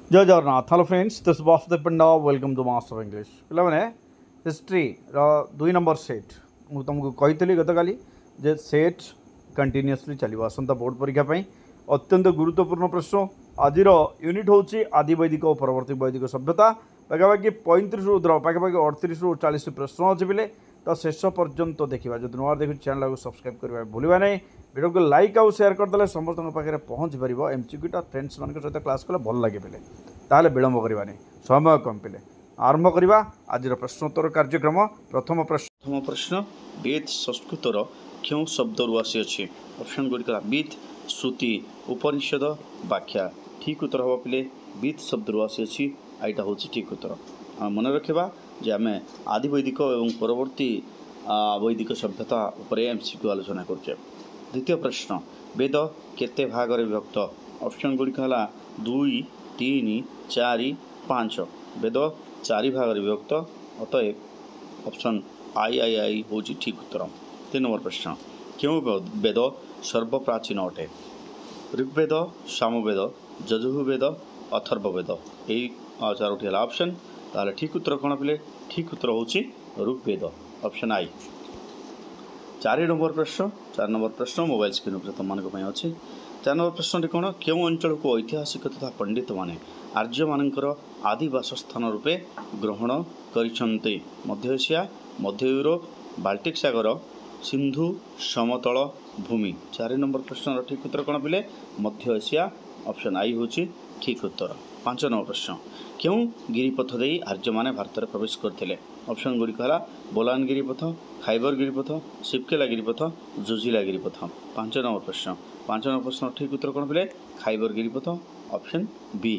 जय Jagannath. Hello friends, this Vasudev Panda. Welcome to master English. पे history दुई नंबर सेट मुझे तुमको कही गतकाली जे सेट कंटिन्यूअसली चलो आसंता बोर्ड परीक्षा अत्यंत गुरुत्वपूर्ण प्रश्न। आज यूनिट हूँ आदि वैदिक और परवर्ती वैदिक सभ्यता। पाखापाखि 35 रुद्र पाखापाखि 38 ରୁ 40 प्रश्न अच्छे पिले तो शेष पर्यंत देखा। जो नुआ देखो चैनल को सब्सक्राइब करवा भूलवा नहीं। वीडियो को लाइक आउ शेयर करदे समस्त पाखे पहुँच पार। एमसीक्यूटा फ्रेंड्स मान सहित क्लास कले भल लगे पे ताले विलंब करवानी समय कम पिले आरंभ करवा आज प्रश्नोत्तर कार्यक्रम। प्रथम प्रश्न वेद संस्कृतर क्यों शब्द आसी अच्छी ऑप्शन गुड़िक विद श्रुति उपनिषद व्याख्या। ठीक उत्तर हम पे विद शब्द आसी अच्छी आईटा हूँ ठीक उत्तर। मन रखा जे आम आदि वैदिक और परवर्ती वैदिक सभ्यता उपर एमसीक्यू आलोचना करुचे। द्वितीय प्रश्न वेद केते भाग विभक्त ऑप्शन गुड़िक है 2 3 4 5। वेद 4 भाग विभक्त अतएव ऑप्शन आई हूँ ठीक उत्तर। 3 नंबर प्रश्न क्यों वेद सर्वप्राचीन अटे ऋग्वेद सामवेद यजुर्वेद अथर्ववेद यही 4टी है ऑप्शन। ताले ठीक उत्तर कौन पे ठीक उत्तर हूँ ऋग्वेद ऑप्शन आई। 4 नंबर प्रश्न मोबाइल स्क्रीन पर तुम अच्छी। 4 नंबर प्रश्न कौन क्यों अंचल को ऐतिहासिक तथा पंडित माने आर्य मानकर आदि बासस्थान रूपे ग्रहण करिसेंते मध्य एशिया मध्य यूरोप बाल्टिक सागर सिंधु समतल भूमि। 4 नंबर प्रश्न ठीक उत्तर कौन पे मध्य एशिया ऑप्शन आई हूँ ठीक उत्तर। 5 नंबर प्रश्न क्यों गिरिपथ दे आर्य माने भारत में प्रवेश करते ऑप्शन गुड़िक है बोलान गिरिपथ खाइबर गिरिपथ सिपकेला गिरिपथ जुजिला गिरिपथ। 5 नंबर प्रश्न ठीक उत्तर कौन पे खाइबर गिरिपथ ऑप्शन बी।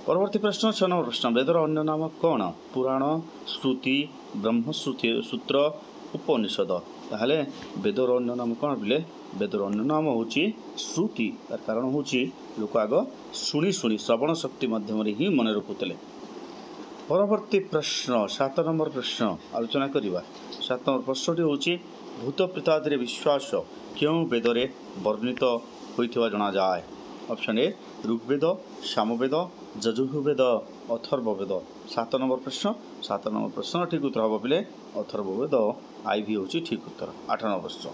परवर्ती प्रश्न 6 नंबर प्रश्न वेदर अन्य नाम कौन पुराण श्रुति ब्रह्मश्रुति सूत्र उपनिषद। ताहले वेदर अन्य नाम कौन पे वेदर अन्य नाम हूँ श्रुति। तार कारण हूँ लोक आग शुणी शुणी श्रवण शक्ति माध्यम ही मन रखुले। परवर्ती प्रश्न 7 नंबर प्रश्न आलोचना करवा। 7 नंबर प्रश्नटी हूँ भूत प्रेतादि विश्वास क्यों वेदरे वर्णित होता जना जाए option A Rigveda Samaveda Yajurveda Atharvaveda. 7 number प्रश्न ठीक उत्तर हम पे अथर्ववेद आई भी हूँ ठीक उत्तर। 8 नंबर प्रश्न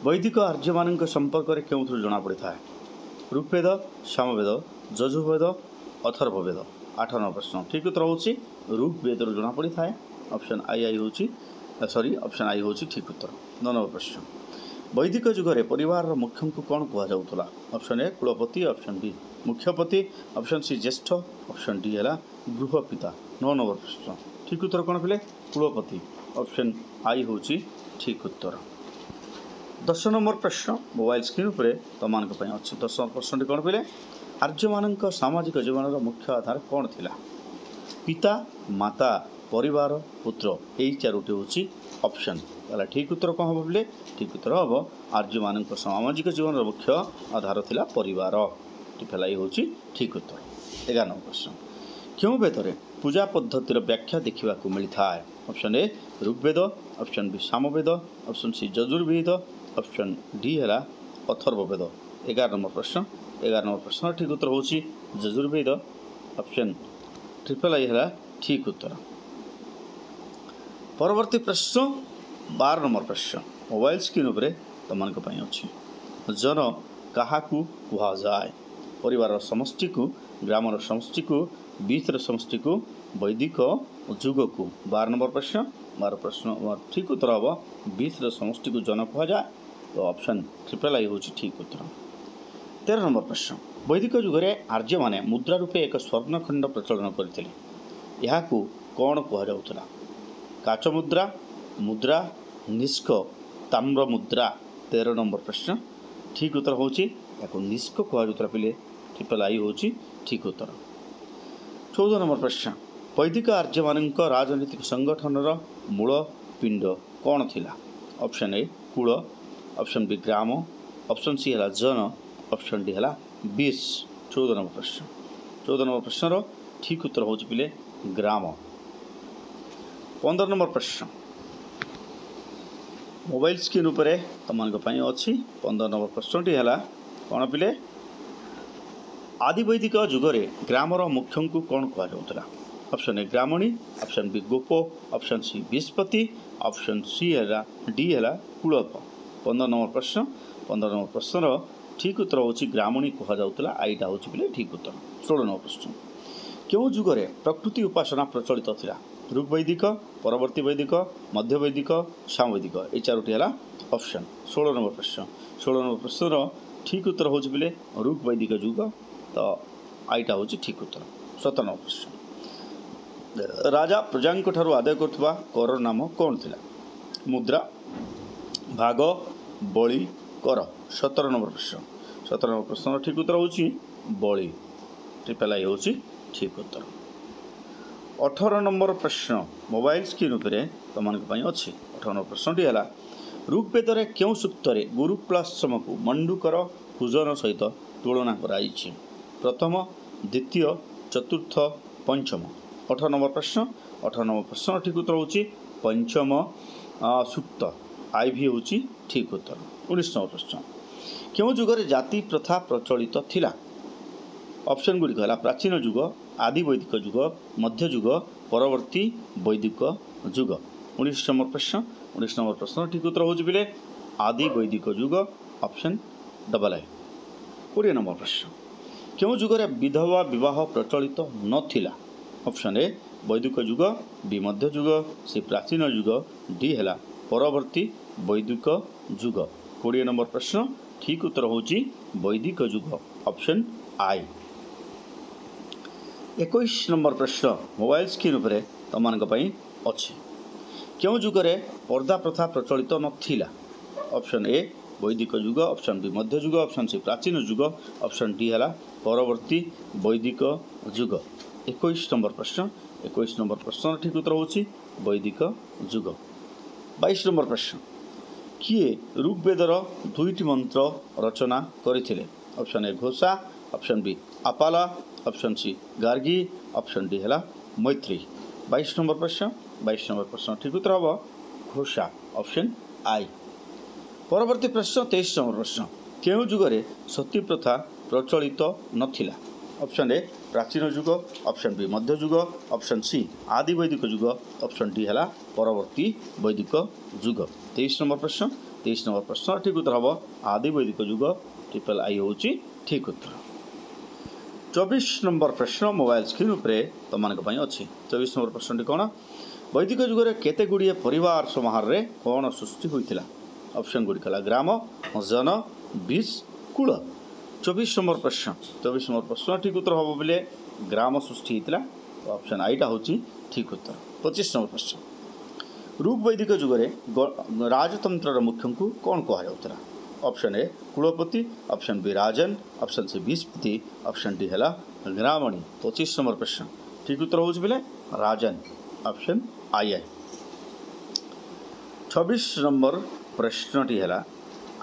वैदिक आर्य मान संपर्क में क्यों जना पड़ा ऋग्वेद सामवेद यजुर्वेद अथर्ववेद। 8 नंबर प्रश्न ठीक उत्तर हूँ ऋग्वेद जना पड़ा है ऑप्शन आई हूँ ऑप्शन आई हूँ ठीक उत्तर। 9 नंबर प्रश्न वैदिक जुगरे परिवार मुख्य को कौन कहुला ऑप्शन ए कुलपति ऑप्शन बी मुख्यपति ऑप्शन सी ज्येष्ठ ऑप्शन डी है गृहपिता। 9 नंबर प्रश्न ठीक उत्तर कौन पे कुलपति ऑप्शन आई हूँ ठीक उत्तर। 10 नंबर प्रश्न मोबाइल स्क्रीन पर तुम अच्छे। 10 नंबर प्रश्न कौन पे आर्य मान सामाजिक जीवन मुख्य आधार कौन थिला पिता माता परिवार पुत्र यही 4टी हूँ ऑप्शन। ताला ठीक उत्तर कौन हम बोले ठीक उत्तर हम आर्य मान सामाजिक जीवन मुख्य आधार थिला परिवार टिफेलाई हूँ ठीक उत्तर। 11 नंबर प्रश्न क्यों वेदरे पूजा पद्धतिर व्याख्या देखा मिलता है option A Rigveda option B Samaveda option C Yajurveda option D है अथर्ववेद। 11 नंबर प्रश्न ठीक उत्तर हूँ यजुर्वेद ऑप्शन ट्रिपल आई है ठीक उत्तर। परवर्ती प्रश्न 12 नंबर प्रश्न मोबाइल स्क्रीन पर तुम अच्छी जन क्या कहुए परिवार समष्टि को ग्रामर समष्टि को बीचर समष्टि को वैदिक जुग को। 12 नंबर प्रश्न ठीक उत्तर हम बीचर समष्टि को जन कहुए तो ऑप्शन ट्रिपल आई हूँ ठीक उत्तर। 13 नंबर प्रश्न वैदिक जुगरे आर्य माने मुद्रा रूपे एक स्वर्णखंड प्रचलन करते यहाँ कौन कहुला काच मुद्रा मुद्रा निष्क ताम्र मुद्रा। 13 नंबर प्रश्न ठीक उत्तर हूँ या निष्क कहला पे ट्रिपल आई हूँ ठीक उत्तर। 14 नंबर प्रश्न वैदिक आर्य मान राजनीतिक संगठन मूल पिंड कौन थिला ऑप्शन ए कुल ऑप्शन बी ग्राम ऑप्शन सी है जन ऑप्शन डी है 20। 14 नंबर प्रश्न ठीक उत्तर हूँ पे ग्राम। 15 नंबर प्रश्न मोबाइल स्क्रीन उपरे तुम अच्छी। 15 नंबर प्रश्नटी है कौन पे आदिवैदिक जुगरे ग्रामर मुख्य को कौन कहुला? ऑप्शन ए ग्रामणी, ऑप्शन बी गोप, ऑप्शन सी विस्पति, ऑप्शन सी है डी है कुलप। 15 नंबर प्रश्न। 15 नंबर प्रश्नर ठीक उत्तर होची ग्रामणी कहुला। आईटा होची बोले ठीक उत्तर। 16 नंबर प्रश्न। क्यों जुगरे प्रकृति उपासना प्रचलित थिला? ऋग्वैदिक, परवर्ती वैदिक, मध्य वैदिक, सामवैदिक। ये चारोटी है ऑप्शन। 16 नंबर प्रश्न। 16 नंबर प्रश्नर ठीक उत्तर होची बोले ऋग्वैदिक जुग। तो आईटा होची ठीक उत्तर। 17 नंबर प्रश्न। राजा प्रजांक ठारू आदाय करथुवा कर नाम कौन थिला? मुद्रा, भाग, बळी, कर। 17 नंबर प्रश्न। 17 नंबर प्रश्न ठीक उत्तर होची बळी। ट्रिपल आई होची ठीक उत्तर। 18 नंबर प्रश्न मोबाइल स्क्रीन उपरे तुमन पई अछि। 18 नंबर प्रश्नटी है ऋग्वेद रे क्यों सूक्तरे गुरु प्लसम को मंडूकर पूजन सहित तुलना कराइछि? प्रथम, द्वितीय, चतुर्थ, पंचम। 18 नंबर प्रश्न। 18 नंबर प्रश्न ठीक उत्तर होची पंचम सूक्त। आई भी होची ठीक उत्तर। 19 नंबर प्रश्न क्यों जुगरे जाति प्रथा प्रचलित थिला? ऑप्शन गुड़िक है प्राचीन जुग, आदि वैदिक जुग, मध्य जुग, परवर्ती वैदिक जुग। 19 नंबर प्रश्न। 19 नंबर प्रश्न ठीक उत्तर होची बिले आदि वैदिक जुग। ऑप्शन डबल आई। 20 नंबर प्रश्न क्यों जुगरे विधवा विवाह प्रचलित नथिला? ऑप्शन ए वैदिक जुग, बी मध्य जुग, सी प्राचीन जुग, डी है परवर्ती वैदिक जुग। 20 नंबर प्रश्न ठीक उत्तर होची वैदिक जुग। ऑप्शन आई। 21 नंबर प्रश्न मोबाइल स्क्रीन उपरे तुमन पई अछि। क्यों जुगरे पर्दा प्रथा प्रचलित नथिला? ऑप्शन ए वैदिक जुग, ऑप्शन बी मध्य जुग, ऑप्शन सी प्राचीन जुग, ऑप्शन डी है परवर्ती वैदिक जुग। 21 नंबर प्रश्न। 21 नंबर प्रश्न ठीक उत्तर होची वैदिक जुग। 22 नंबर प्रश्न किए ऋग्वेदर दुईटी मंत्र रचना करथिले? Option A Ghosha, option B Apala, option C Gargi, option D है मैत्री। 22 नंबर प्रश्न। 22 नंबर प्रश्न ठीक उत्तर हम घोषा। ऑप्शन आई। परवर्ती प्रश्न 23 नंबर प्रश्न केउ जुगरे सती प्रथा प्रचलित नथिला? ऑप्शन ए प्राचीन जुग, ऑप्शन बी मध्य जुग, ऑप्शन सी आदि वैदिक जुग, ऑप्शन डी है परवर्ती वैदिक जुग। 23 नंबर प्रश्न। 23 नंबर प्रश्न ठीक उत्तर हम आदि वैदिक जुग। ट्रिपल आई होची ठीक उत्तर। 24 नंबर प्रश्न मोबाइल स्क्रीन उपरे तुमन पई अछि। 24 नंबर प्रश्नटी कौन? वैदिक जुगरे केते गुड़िए परिवार समाहार रे कौन सृष्टि होइतिला? ऑप्शन गुड़िक ग्राम, जन, बीस, कुल। 24 नंबर प्रश्न। 24 नंबर प्रश्न ठीक उत्तर हम बोले ग्राम सृष्टि होता। ऑप्शन आईटा होची ठीक उत्तर। 25 नंबर प्रश्न ऋग्वैदिक जुगरे राजतंत्र मुख्य को कौन कहुला? ऑप्शन ए कुलपति, ऑप्शन बी राजन, ऑप्शन सी विस्पति, ऑप्शन डी है ग्रामणी। 25 नंबर प्रश्न ठीक उत्तर होची बोले राजन। ऑप्शन आई आई। 26 नंबर प्रश्नटी है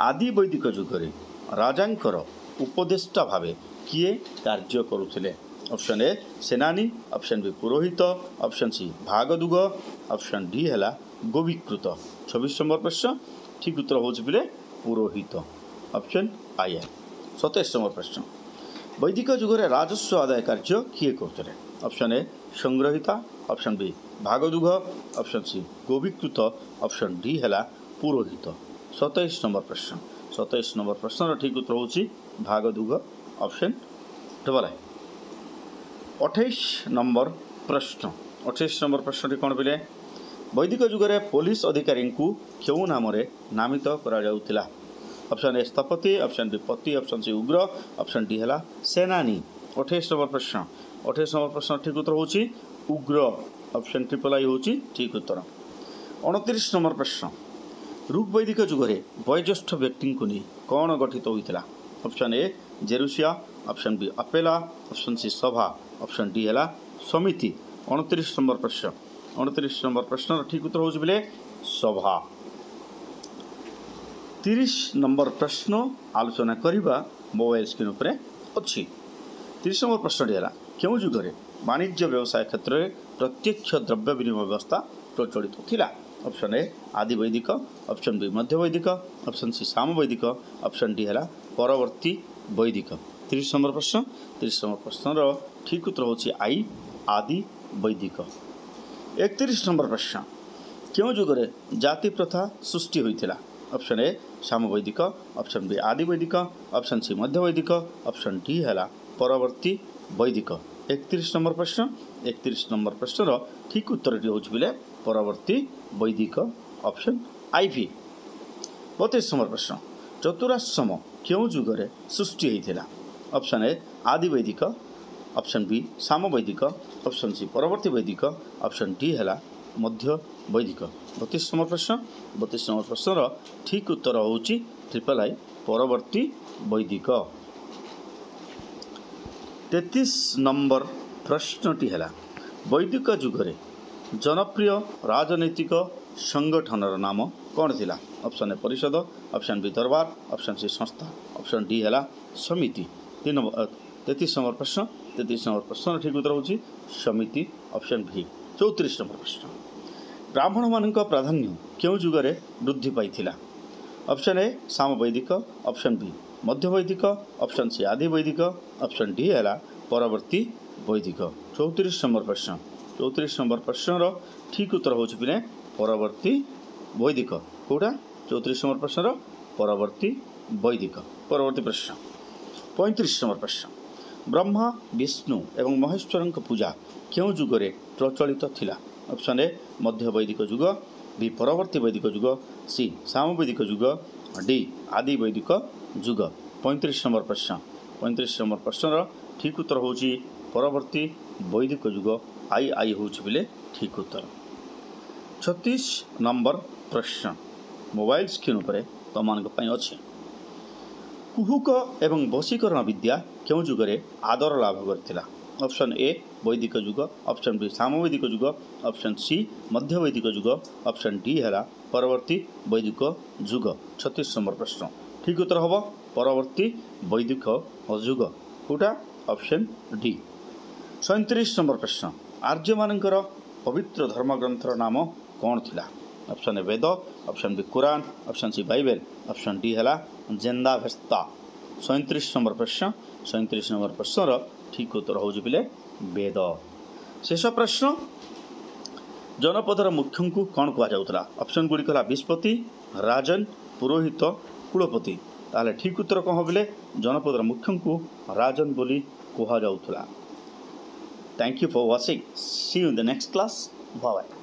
आदि वैदिक जुगरे राजांकर उपदेष्टा भावे किए कार्य करुथिले? ऑप्शन ए सेनानी, ऑप्शन बी पुरोहित, ऑप्शन सी भागदुग, ऑप्शन डी है गोविकृत। 26 नंबर प्रश्न ठीक उत्तर होची बोले पुरोहित। ऑप्शन आई आई। 27 नंबर प्रश्न वैदिक जुगरे राजस्व आदाय कार्य किए करथिले? ऑप्शन ए संग्रहिता, ऑप्शन बी भागदुग, ऑप्शन सी गोविकृत, ऑप्शन डी है पुरोहित। 27 नंबर प्रश्न। 27 नंबर प्रश्न ठीक उत्तर होची भागदुग। Option double I. 28 नंबर प्रश्न। 28 नंबर प्रश्न कौन बोले वैदिक जुगरे पुलिस अधिकारी को क्यों नाम नामित करा जाउतिला? ऑप्शन ए स्थपति, ऑप्शन बी पति, ऑप्शन सी उग्र, ऑप्शन डी है सेनानी। 28 नंबर प्रश्न। 28 नंबर प्रश्न ठीक उत्तर होची उग्र। ऑप्शन ट्रिपल आई होची ठीक उत्तर। 29 नंबर प्रश्न ऋग्वैदिक जुगरे वयोज्येष्ठ व्यक्ति को नहीं कौन गठित होता? ऑप्शन ए जेरुसिया, ऑप्शन बी अपेला, ऑप्शन सी सभा, ऑप्शन डी है समिति। 29 नंबर प्रश्न। 29 नंबर प्रश्न ठीक उत्तर होची बोले सभा। 30 नंबर प्रश्न आलोचना करवा मोबाइल स्क्रीन उपरे अच्छी। 30 नंबर प्रश्न है क्यों जुगरे वाणिज्य व्यवसाय क्षेत्र में प्रत्यक्ष द्रव्य विनिमय व्यवस्था प्रचलित थिला? ऑप्शन ए आदि वैदिक, ऑप्शन बी मध्य वैदिक, ऑप्शन सी साम वैदिक, ऑप्शन डी है परवर्ती वैदिक। 30 नंबर प्रश्न 30 नंबर प्रश्नर ठीक उत्तर होची आई आदि वैदिक। 31 नंबर प्रश्न क्यों जुगरे जाति प्रथा सृष्टि होइथिला? ऑप्शन ए सामवैदिक, ऑप्शन बी आदि वैदिक, ऑप्शन सी मध्य वैदिक, ऑप्शन डी है परवर्ती वैदिक। 31 नंबर प्रश्न 31 नंबर प्रश्नर ठीक उत्तर टी होची बिले परवर्ती वैदिक, ऑप्शन आई भी। 32 नंबर प्रश्न चतुराश्रम क्यों जुगरे सृष्टि होइथिला? ऑप्शन ए आदि वैदिक, ऑप्शन बी सामवैदिक, ऑप्शन सी परवर्ती वैदिक, ऑप्शन डी है मध्य वैदिक। 32 नंबर प्रश्न 32 नंबर प्रश्नर ठीक उत्तर होची ट्रिपल आई परवर्ती वैदिक। 33 नंबर प्रश्नटी है वैदिक जुगरे जनप्रिय राजनैतिक संगठनर नाम कौन थिला? ऑप्शन ए परिषद, ऑप्शन बी दरबार, ऑप्शन सी संस्था, ऑप्शन डी है समिति। 33 नंबर प्रश्न 33 नंबर प्रश्न ठीक उत्तर होची समिति, ऑप्शन भी। 34 नंबर प्रश्न ब्राह्मण मानक प्राधान्य क्यों जुगरे वृद्धि पाइथिला? ऑप्शन ए सामवैदिक, ऑप्शन बी मध्य वैदिक, ऑप्शन सी आदि वैदिक, ऑप्शन डी है परवर्ती वैदिक। 34 नंबर प्रश्न 34 नंबर प्रश्नर ठीक उत्तर होची पिने परवर्ती वैदिक। कोटा 34 नंबर प्रश्नर परवर्ती वैदिक। परवर्ती प्रश्न 35 नंबर प्रश्न ब्रह्मा विष्णु एवं महेश्वर पूजा क्यों जुगरे प्रचलित थिला? ऑप्शन ए मध्य वैदिक जुग, बी परवर्ती वैदिक जुग, सी सामवैदिक जुग, डी आदि वैदिक जुग। 35 नंबर प्रश्न 35 नंबर प्रश्नर ठीक उत्तर होची परवर्ती वैदिक जुग, आई आई होची बिले ठीक उत्तर। 36 नंबर प्रश्न मोबाइल स्क्रीन पर तमानक पई अछि। कुहुक एवं वशीकरण विद्या क्यों जुगरे आदर लाभ करथिला? ऑप्शन ए वैदिक जुग, ऑप्शन बी सामवैदिक जुग, ऑप्शन सी मध्य वैदिक जुग, ऑप्शन डी है परवर्ती वैदिक जुग। 36 नंबर प्रश्न ठीक उत्तर हम परवर्ती वैदिक जुग। Kota option D. 37 नंबर प्रश्न आर्य मानकर पवित्र धर्मग्रंथर नाम कौन थिला? Option A Veda, option B Quran, option C Bible, option D है जेंदाभेस्ता। 37 नंबर प्रश्न 37 नंबर प्रश्नर ठीक उत्तर होची बिले वेद। शेष प्रश्न जनपदर मुख्य को कौन कह जाउतला? ऑप्शन गुडी कला विस्पति, राजन, पुरोहित, कुलपति। ताले ठीक उत्तर कौन बिले जनपदर मुख्य को राजन बोली कह जाउतला। Thank you for watching. See you in the next class. Bye bye.